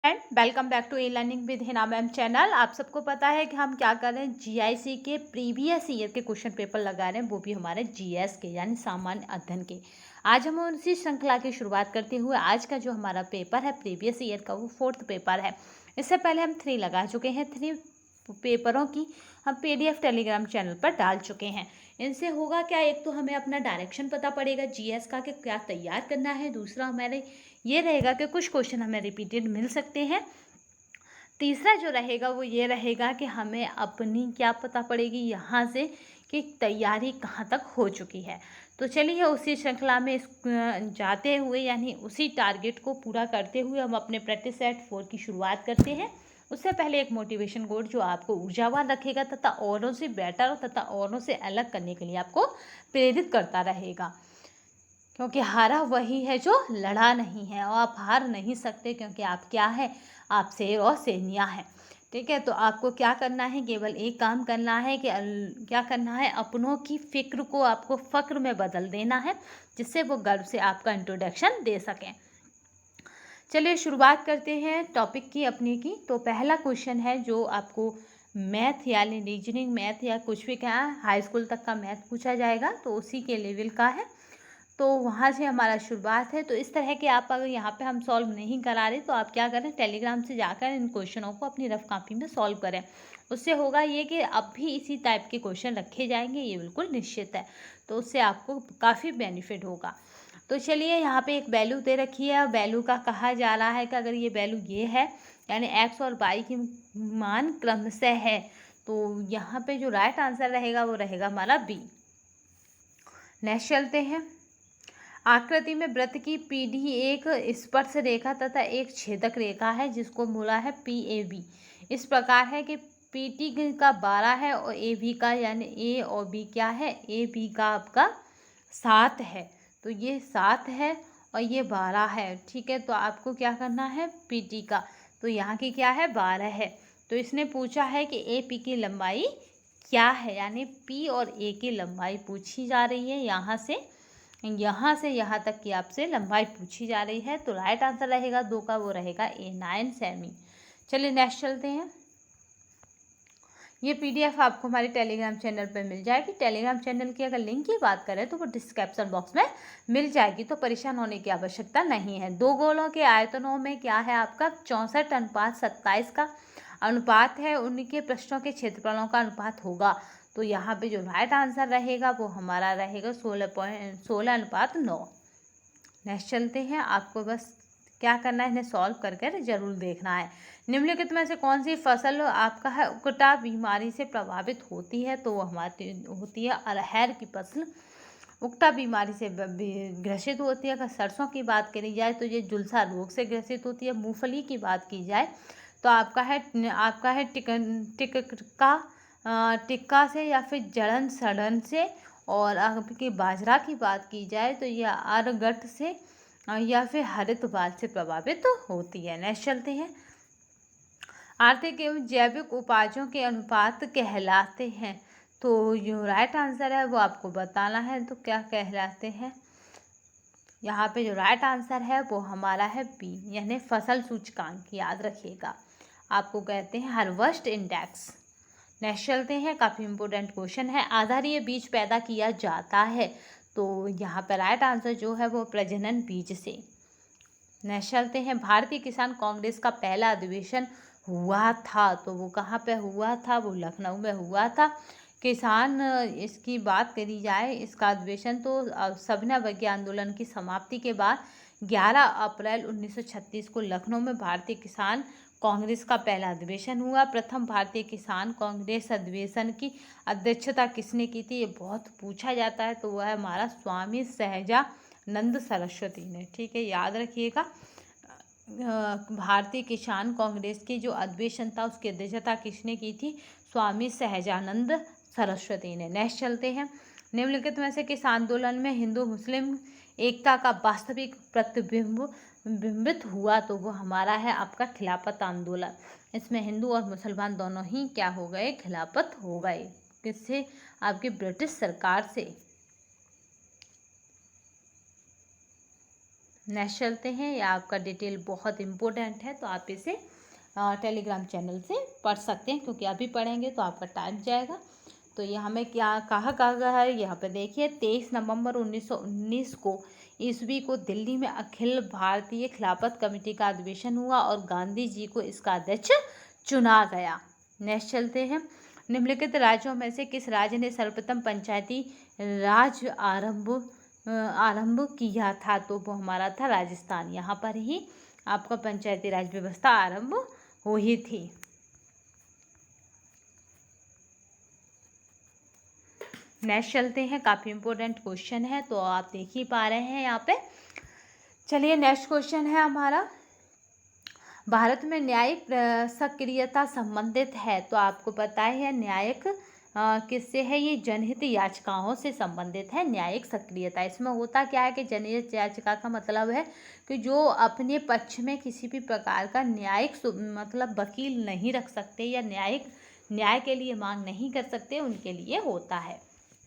And welcome back to e learning with Hina ma'am channel. आप सबको पता है कि हम क्या कर रहे हैं, जीआईसी के प्रीवियस ईयर के क्वेश्चन पेपर लगा रहे हैं, वो भी हमारे जीएस के यानी सामान्य अध्ययन के। आज हम उसी श्रृंखला की शुरुआत करते हुए आज का जो हमारा पेपर है प्रीवियस ईयर का, वो 4th पेपर है। इससे पहले हम 3 लगा चुके हैं। 3 पेपरों की हम पीडीएफ टेलीग्राम चैनल पर डाल चुके हैं। इनसे होगा क्या, एक तो हमें अपना डायरेक्शन पता पड़ेगा जीएस का कि क्या तैयार करना है। दूसरा हमारे ये रहेगा कि कुछ क्वेश्चन हमें रिपीटेड मिल सकते हैं। तीसरा जो रहेगा वो ये रहेगा कि हमें अपनी क्या पता पड़ेगी यहाँ से कि तैयारी कहाँ तक हो चुकी है। तो चलिए उसी श्रृंखला में जाते हुए यानी उसी टारगेट को पूरा करते हुए हम अपने प्रैक्टिस सेट 4 की शुरुआत करते हैं। उससे पहले एक मोटिवेशन कोड जो आपको ऊर्जावान रखेगा तथा औरों से बेटर तथा औरों से अलग करने के लिए आपको प्रेरित करता रहेगा, क्योंकि हारा वही है जो लड़ा नहीं है, और आप हार नहीं सकते क्योंकि आप क्या है, आप शेर और शेरनियाँ हैं। ठीक है, तो आपको क्या करना है, केवल एक काम करना है कि क्या करना है, अपनों की फिक्र को आपको फ़क्र में बदल देना है, जिससे वो गर्व से आपका इंट्रोडक्शन दे सकें। चलिए शुरुआत करते हैं टॉपिक की अपने की। तो पहला क्वेश्चन है जो आपको मैथ यानी रीजनिंग मैथ या कुछ भी क्या है, हाई स्कूल तक का मैथ पूछा जाएगा, तो उसी के लेवल का है। तो वहाँ से हमारा शुरुआत है। तो इस तरह के आप अगर यहाँ पे हम सॉल्व नहीं करा रहे तो आप क्या करें, टेलीग्राम से जाकर इन क्वेश्चनों को अपनी रफ कॉपी में सॉल्व करें। उससे होगा ये कि अब भी इसी टाइप के क्वेश्चन रखे जाएंगे, ये बिल्कुल निश्चित है। तो उससे आपको काफ़ी बेनिफिट होगा। तो चलिए यहाँ पे एक वैल्यू दे रखी है, वैल्यू का कहा जा रहा है कि अगर ये वैल्यू ये है यानी एक्स और वाई की मान क्रमशः है, तो यहाँ पे जो राइट आंसर रहेगा वो रहेगा हमारा बी। नेक्स्ट चलते हैं। आकृति में वृत्त की पीढ़ी एक स्पर्श रेखा तथा एक छेदक रेखा है जिसको बोला है PAB। इस प्रकार है कि PT का 12 है और AB का यानी A और B क्या है, AB का आपका 7 है। तो ये 7 है और ये 12 है। ठीक है, तो आपको क्या करना है, PT का तो यहाँ की क्या है 12 है। तो इसने पूछा है कि AP की लंबाई क्या है, यानी P और A की लंबाई पूछी जा रही है। यहाँ से यहाँ तक की आपसे लंबाई पूछी जा रही है। तो राइट आंसर रहेगा 2 का, वो रहेगा A 9 सेमी। चलिए नेक्स्ट चलते हैं। ये PDF आपको हमारे टेलीग्राम चैनल पर मिल जाएगी। टेलीग्राम चैनल की अगर लिंक की बात करें तो वो डिस्क्रिप्शन बॉक्स में मिल जाएगी, तो परेशान होने की आवश्यकता नहीं है। 2 गोलों के आयतनों में क्या है आपका 64:27 का अनुपात है, उनके पृष्ठों के क्षेत्रफलों का अनुपात होगा। तो यहाँ पे जो राइट आंसर रहेगा वो हमारा रहेगा 16:9। नेक्स्ट चलते हैं। आपको बस क्या करना है, इन्हें सॉल्व करके जरूर देखना है। निम्नलिखित में से कौन सी फसल आपका है उकटा बीमारी से प्रभावित होती है, तो वो हमारी होती है अरहर की फसल। उकटा बीमारी से ग्रसित होती है। अगर सरसों की बात करी जाए तो ये झुलसा रोग से ग्रसित होती है। मूंगफली की बात की जाए तो आपका है टिक्का से या फिर जलन सड़न से। और आपकी बाजरा की बात की जाए तो यह आरगट से या फिर हरित बाल से प्रभावित होती है। नेक्स्ट चलते हैं। आर्थिक एवं जैविक उपायों के अनुपात कहलाते हैं, तो जो राइट आंसर है वो आपको बताना है। तो क्या कहलाते हैं, यहाँ पे जो राइट आंसर है वो हमारा है बी यानी फसल सूचकांक। याद रखिएगा, आपको कहते हैं हार्वेस्ट इंडेक्स। नेक्स्ट चलते हैं। काफ़ी इंपॉर्टेंट क्वेश्चन है। आधारीय बीज पैदा किया जाता है, तो यहाँ पर राइट आंसर जो है वो प्रजनन बीज से। नेक्स्ट चलते हैं। भारतीय किसान कांग्रेस का पहला अधिवेशन हुआ था, तो वो कहाँ पे हुआ था, वो लखनऊ में हुआ था। किसान इसकी बात करी जाए, इसका अधिवेशन तो सविनय आंदोलन की समाप्ति के बाद 11 अप्रैल 1936 को लखनऊ में भारतीय किसान कांग्रेस का पहला अधिवेशन हुआ। प्रथम भारतीय किसान कांग्रेस अधिवेशन की अध्यक्षता किसने की थी, ये बहुत पूछा जाता है, तो वह है हमारा स्वामी सहजानंद सरस्वती ने। ठीक है, याद रखिएगा। भारतीय किसान कांग्रेस की जो अधिवेशन था उसकी अध्यक्षता किसने की थी, स्वामी सहजानंद सरस्वती ने। नेक्स्ट चलते हैं। निम्नलिखित में से किस आंदोलन में हिंदू मुस्लिम एकता का वास्तविक बिंबित हुआ, तो वो हमारा है आपका खिलाफत आंदोलन। इसमें हिंदू और मुसलमान दोनों ही क्या हो गए, खिलाफत हो गए। किससे, आपकी ब्रिटिश सरकार से। नेक्स्ट चलते हैं। ये आपका डिटेल बहुत इम्पोर्टेंट है, तो आप इसे टेलीग्राम चैनल से पढ़ सकते हैं, क्योंकि अभी पढ़ेंगे तो आपका टाइम जाएगा। तो ये हमें क्या कहा गया है, यहाँ पे देखिए 23 नवंबर 1919 को ईस्वी को दिल्ली में अखिल भारतीय खिलाफत कमेटी का अधिवेशन हुआ और गांधी जी को इसका अध्यक्ष चुना गया। नेक्स्ट चलते हैं। निम्नलिखित राज्यों में से किस राज्य ने सर्वप्रथम पंचायती राज आरंभ किया था? तो वो हमारा था राजस्थान। यहाँ पर ही आपका पंचायती राज व्यवस्था आरंभ हुई थी। नेक्स्ट चलते हैं। काफ़ी इंपॉर्टेंट क्वेश्चन है, तो आप देख ही पा रहे हैं यहाँ पे। चलिए नेक्स्ट क्वेश्चन है हमारा, भारत में न्यायिक सक्रियता संबंधित है। तो आपको पता है न्यायिक किससे है? ये जनहित याचिकाओं से संबंधित है न्यायिक सक्रियता। इसमें होता क्या है कि जनहित याचिका का मतलब है कि जो अपने पक्ष में किसी भी प्रकार का न्यायिक मतलब वकील नहीं रख सकते या न्याय के लिए मांग नहीं कर सकते, उनके लिए होता है।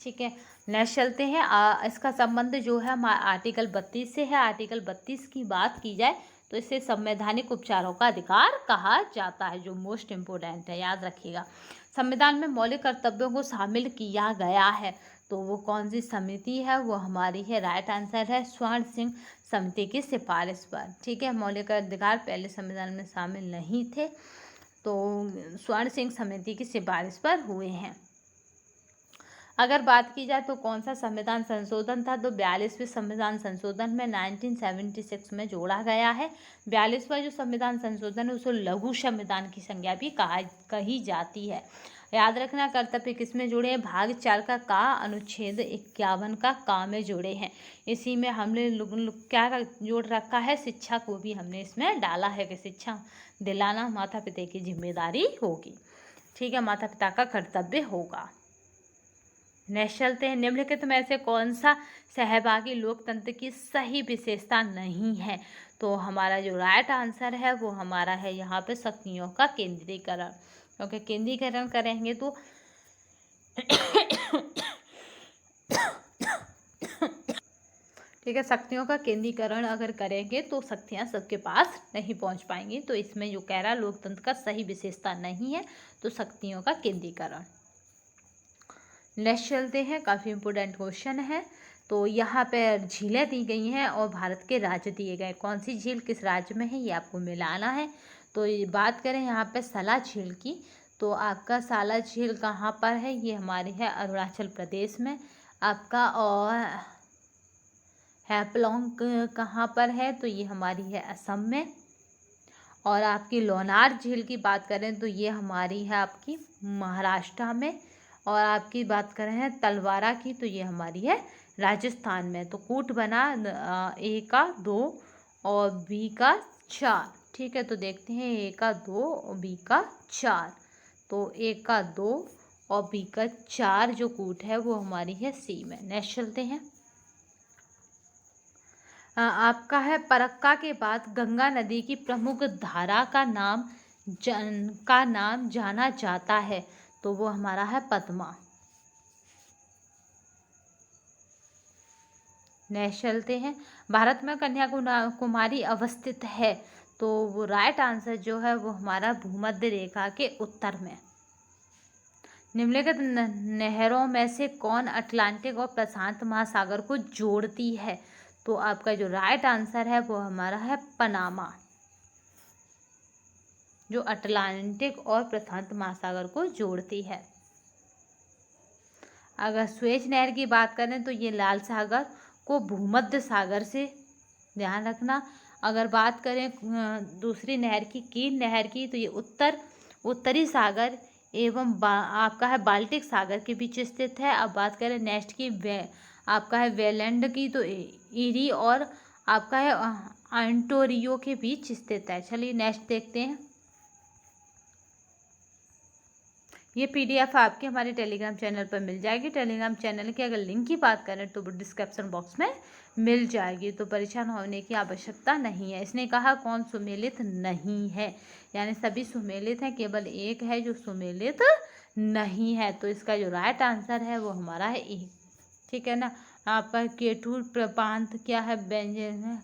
ठीक है, नेक्स्ट चलते हैं। इसका संबंध जो है आर्टिकल 32 से है। आर्टिकल 32 की बात की जाए तो इसे संवैधानिक उपचारों का अधिकार कहा जाता है, जो मोस्ट इम्पोर्टेंट है, याद रखिएगा। संविधान में मौलिक कर्तव्यों को शामिल किया गया है, तो वो कौन सी समिति है? वो हमारी है, राइट आंसर है स्वर्ण सिंह समिति की सिफारिश पर। ठीक है, मौलिक अधिकार पहले संविधान में शामिल नहीं थे, तो स्वर्ण सिंह समिति की सिफारिश पर हुए हैं। अगर बात की जाए तो कौन सा संविधान संशोधन था? तो 42वें संविधान संशोधन में 1976 में जोड़ा गया है। 42वां जो संविधान संशोधन है उसे लघु संविधान की संज्ञा भी कही जाती है। याद रखना, कर्तव्य किसमें जुड़े हैं? भाग 4 का अनुच्छेद 51 का में जुड़े हैं। इसी में हमने क्या जोड़ रखा है? शिक्षा को भी हमने इसमें डाला है कि शिक्षा दिलाना माता पिता की जिम्मेदारी होगी। ठीक है, माता पिता का कर्तव्य होगा। नेक्स्ट चलते हैं। निम्नलिखित में से कौन सा सहभागी लोकतंत्र की सही विशेषता नहीं है? तो हमारा जो राइट आंसर है वो हमारा है यहाँ पे शक्तियों का केंद्रीकरण, क्योंकि केंद्रीकरण करेंगे तो ठीक है, शक्तियों का केंद्रीकरण अगर करेंगे तो शक्तियाँ सबके पास नहीं पहुँच पाएंगी। तो इसमें जो कह रहा है लोकतंत्र का सही विशेषता नहीं है, तो शक्तियों का केंद्रीकरण। नेक्स्ट चलते हैं। काफ़ी इंपॉर्टेंट क्वेश्चन है। तो यहाँ पे झीलें दी गई हैं और भारत के राज्य दिए गए। कौन सी झील किस राज्य में है ये आपको मिलाना है। तो ये बात करें यहाँ पे सला झील की, तो आपका साला झील कहाँ पर है? ये हमारी है अरुणाचल प्रदेश में आपका। और हैपलॉन्ग कहाँ पर है? तो ये हमारी है असम में। और आपकी लोनार झील की बात करें तो ये हमारी है आपकी महाराष्ट्र में। और आपकी बात करें तलवारा की, तो ये हमारी है राजस्थान में। तो कूट बना ए का 2 और बी का 4। ठीक है, तो देखते हैं ए का 2 और बी का 4। तो ए का 2 और बी का 4 जो कूट है वो हमारी है सी में। नेक्स्ट चलते हैं। आपका है परक्का के बाद गंगा नदी की प्रमुख धारा का नाम जाना जाता है, तो वो हमारा है पद्मा। नेक्स्ट चलते हैं। भारत में कन्याकुमारी अवस्थित है, तो वो राइट आंसर जो है वो हमारा भूमध्य रेखा के उत्तर में। निम्नलिखित नहरों में से कौन अटलांटिक और प्रशांत महासागर को जोड़ती है? तो आपका जो राइट आंसर है वो हमारा है पनामा, जो अटलांटिक और प्रशांत महासागर को जोड़ती है। अगर स्वेज नहर की बात करें तो ये लाल सागर को भूमध्य सागर से, ध्यान रखना। अगर बात करें दूसरी नहर की, कीन नहर की, तो ये उत्तरी सागर एवं आपका है बाल्टिक सागर के बीच स्थित है। अब बात करें नेक्स्ट की आपका है वेलैंड की, तो ईरी और आपका है ऑन्टारियो के बीच स्थित है। चलिए नेक्स्ट देखते हैं। ये पीडीएफ आपके हमारे टेलीग्राम चैनल पर मिल जाएगी। टेलीग्राम चैनल की अगर लिंक की बात करें तो वो डिस्क्रिप्शन बॉक्स में मिल जाएगी, तो परेशान होने की आवश्यकता नहीं है। इसने कहा कौन सुमेलित नहीं है, यानी सभी सुमेलित हैं, केवल एक है जो सुमेलित नहीं है। तो इसका जो राइट आंसर है वो हमारा है ए। ठीक है ना। आपका केटू प्रांत क्या है? व्यंजन है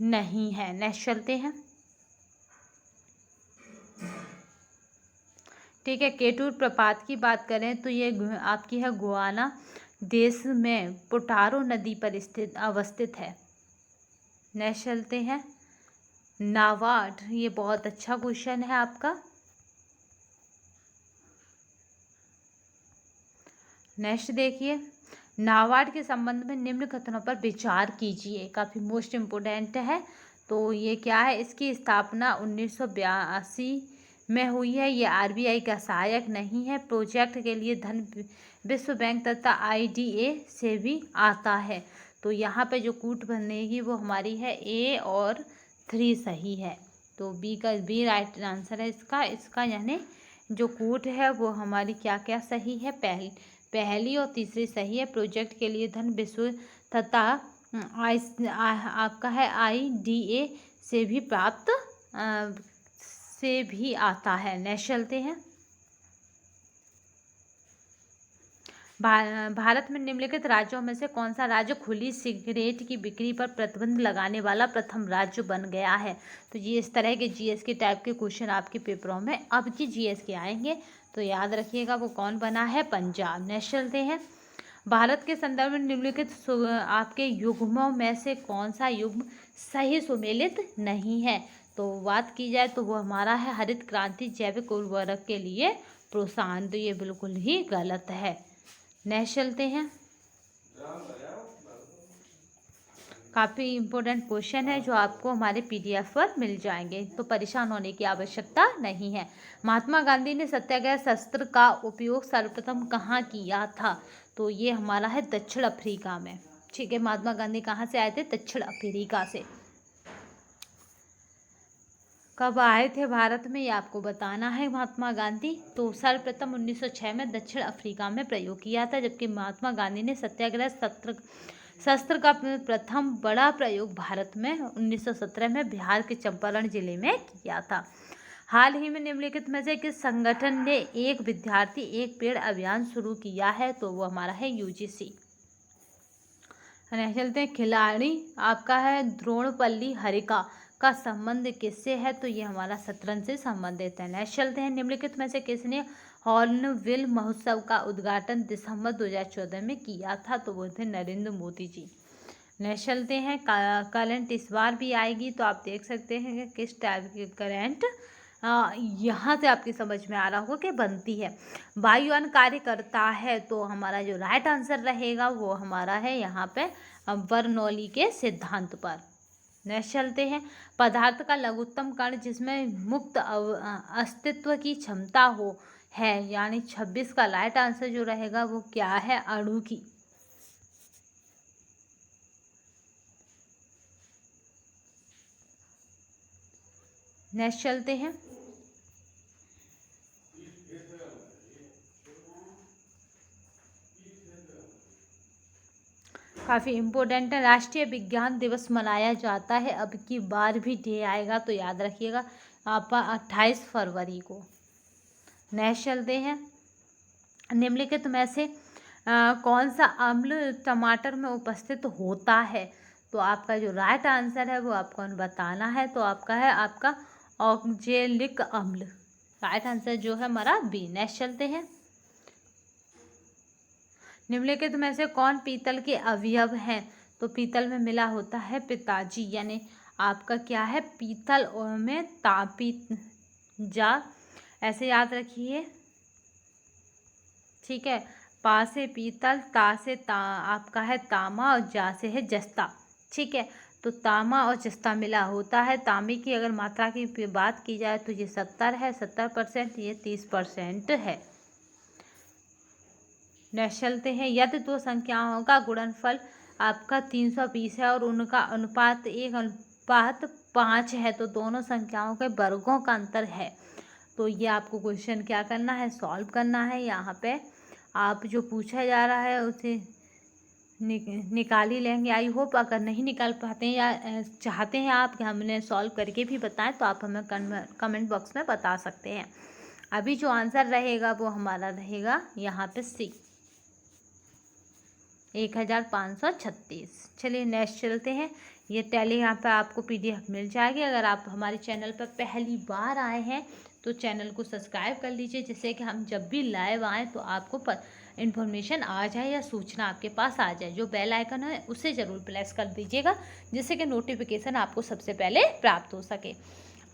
नहीं है। नेक्स्ट चलते हैं। ठीक है, केटूर प्रपात की बात करें तो ये आपकी है गुआना देश में पोटारो नदी पर स्थित अवस्थित है। नेक्स्ट चलते हैं। नाबार्ड, ये बहुत अच्छा क्वेश्चन है आपका। नेक्स्ट देखिए, नाबार्ड के संबंध में निम्न कथनों पर विचार कीजिए। काफ़ी मोस्ट इम्पोर्टेंट है। तो ये क्या है, इसकी स्थापना 1982 में हुई है। ये आरबीआई का सहायक नहीं है। प्रोजेक्ट के लिए धन विश्व बैंक तथा आईडीए से भी आता है। तो यहाँ पे जो कूट बनेगी वो हमारी है ए और 3 सही है। तो बी राइट आंसर है इसका यानी जो कूट है वो हमारी क्या क्या सही है, पहली और तीसरी सही है। प्रोजेक्ट के लिए धन विश्व तथा आपका है आईडीए से भी प्राप्त से भी आता है। नेक्स्ट चलते हैं। भारत में निम्नलिखित राज्यों में से कौन सा राज्य खुली सिगरेट की बिक्री पर प्रतिबंध लगाने वाला प्रथम राज्य बन गया है। तो ये इस तरह के जीएस के टाइप के क्वेश्चन आपके पेपरों में अब की जीएस के आएंगे, तो याद रखिएगा वो कौन बना है, पंजाब। नेक्स्ट चलते हैं। भारत के संदर्भ में निम्नलिखित आपके युग्मों में से कौन सा युग्म सही सुमेलित नहीं है। तो बात की जाए तो वो हमारा है हरित क्रांति जैविक उर्वरक के लिए प्रोत्साहन। तो ये बिल्कुल ही गलत है। नेक्स्ट चलते हैं। काफ़ी इम्पोर्टेंट क्वेश्चन है जो आपको हमारे पीडीएफ पर मिल जाएंगे, तो परेशान होने की आवश्यकता नहीं है। महात्मा गांधी ने सत्याग्रह शस्त्र का उपयोग सर्वप्रथम कहाँ किया था। तो ये हमारा है दक्षिण अफ्रीका में। ठीक है, महात्मा गांधी कहाँ से आए थे, दक्षिण अफ्रीका से। कब आए थे भारत में ये आपको बताना है महात्मा गांधी। तो सर्वप्रथम 1906 में दक्षिण अफ्रीका में प्रयोग किया था, जबकि महात्मा गांधी ने सत्याग्रह शस्त्र का प्रथम बड़ा प्रयोग भारत में 1917 में बिहार के चंपारण जिले में किया था। हाल ही में निम्नलिखित में से किस संगठन ने एक विद्यार्थी एक पेड़ अभियान शुरू किया है। तो वो हमारा है यूजीसी। चलते हैं। खिलाड़ी आपका है द्रोणपल्ली हरिका का संबंध किससे है। तो ये हमारा शतरंज से संबंधित है। नेक्स्ट चलते हैं। निम्नलिखित में से किसने हॉर्नबिल महोत्सव का उद्घाटन दिसंबर 2014 में किया था। तो वो थे नरेंद्र मोदी जी। नेक्स्ट चलते हैं। करंट इस बार भी आएगी, तो आप देख सकते हैं कि किस टाइप की करंट यहाँ से आपकी समझ में आ रहा होगा कि बनती है। वायुयान कार्य करता है, तो हमारा जो राइट आंसर रहेगा वो हमारा है यहाँ पे बर्नौली के सिद्धांत पर। नेक्स्ट चलते हैं। पदार्थ का लघुत्तम कण जिसमें मुक्त अस्तित्व की क्षमता हो है, यानी 26 का राइट आंसर जो रहेगा वो क्या है, अणु की। नेक्स्ट चलते हैं। काफ़ी इम्पोर्टेंट है। राष्ट्रीय विज्ञान दिवस मनाया जाता है, अब की बार भी डे आएगा तो याद रखिएगा आप 28 फरवरी को। नेक्स्ट चलते हैं। निम्नलिखित में से कौन सा अम्ल टमाटर में उपस्थित होता है। तो आपका जो राइट आंसर है वो आपको बताना है। तो आपका है आपका ऑक्जेलिक अम्ल। राइट आंसर जो है हमारा बी। नेक्स्ट चलते हैं। निम्नलिखित में से कौन पीतल के अवयव हैं। तो पीतल में मिला होता है पिताजी, यानी आपका क्या है, पीतल में जा ऐसे याद रखिए। ठीक है, पा से पीतल, ता से आपका है तामा और जा से है जस्ता। ठीक है, तो तामा और जस्ता मिला होता है। तांबे की अगर मात्रा की बात की जाए तो ये 70 है, 70%, ये 30% है। नेक्स्ट चलते हैं। यदि दो संख्याओं का गुणनफल आपका 320 है और उनका अनुपात 1:5 है, तो दोनों संख्याओं के वर्गों का अंतर है। तो ये आपको क्वेश्चन क्या करना है, सॉल्व करना है। यहाँ पे आप जो पूछा जा रहा है उसे निकाल ही लेंगे। आई होप अगर नहीं निकाल पाते हैं या चाहते हैं आप कि हमने सॉल्व करके भी बताएं, तो आप हमें कमेंट बॉक्स में बता सकते हैं। अभी जो आंसर रहेगा वो हमारा रहेगा यहाँ पे सी। 1536। चलिए नेक्स्ट चलते हैं। ये टेलीग्राम पर आपको PDF मिल जाएगी। अगर आप हमारे चैनल पर पहली बार आए हैं तो चैनल को सब्सक्राइब कर लीजिए, जिससे कि हम जब भी लाइव आएँ तो आपको इन्फॉर्मेशन आ जाए या सूचना आपके पास आ जाए। जो बेल आइकन है उसे ज़रूर प्रेस कर दीजिएगा, जिससे कि नोटिफिकेशन आपको सबसे पहले प्राप्त हो सके।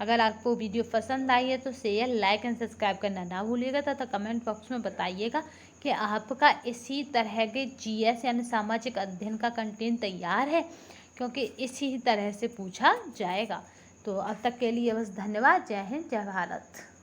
अगर आपको वीडियो पसंद आई है तो शेयर, लाइक एंड सब्सक्राइब करना ना भूलिएगा तथा कमेंट बॉक्स में बताइएगा कि आपका इसी तरह के GS यानी सामाजिक अध्ययन का कंटेंट तैयार है, क्योंकि इसी तरह से पूछा जाएगा। तो अब तक के लिए बस धन्यवाद। जय हिंद, जय भारत।